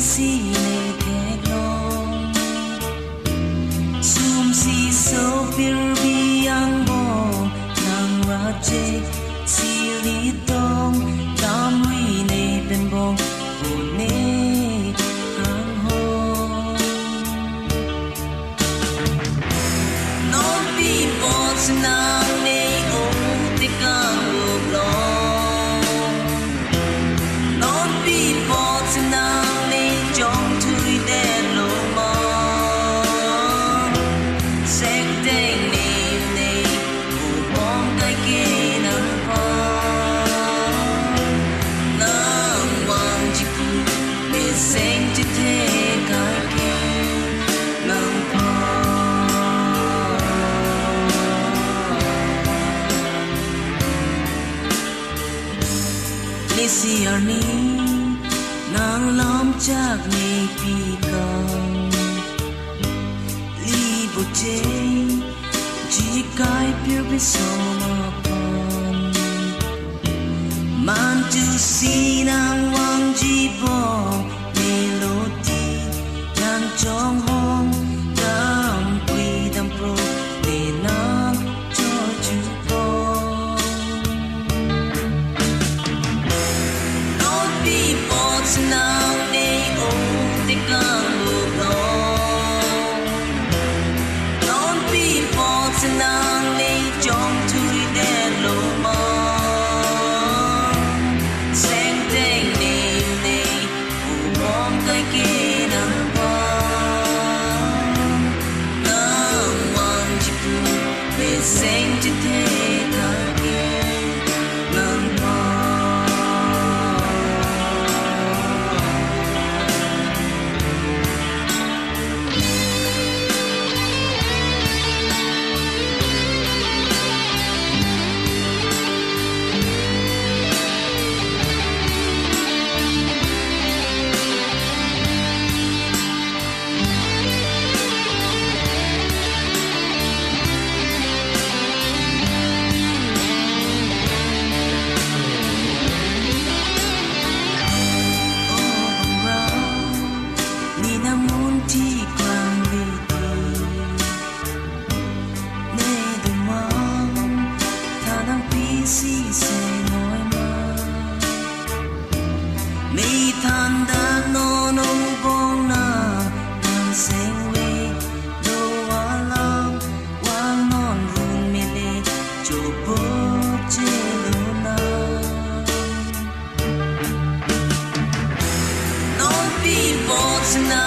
si le thek long sum si so pir biang bong nang ra che si li tong tam wi ne ben bong bu ne kang ho non pi bo nang ne o te kang lo non pi bo nang ne jong thui de lo mo sek ding ne ne bu bong kai ke na ho nang wang ji pu me sing ji te kai ke nang pa si arni nang lam chak ne pi kang li bu che ji kai pir bi so ma pon man tu si nang wang ji bo melody nang chong hong dam quy dam pro de nang cho chu po nang ne o te kang lo non pi po nang ne jong thui de lo mo seng ding ne ne u bom kai ke nang pa nang wang ji pu me seng ji te ka ke nang pa tonight.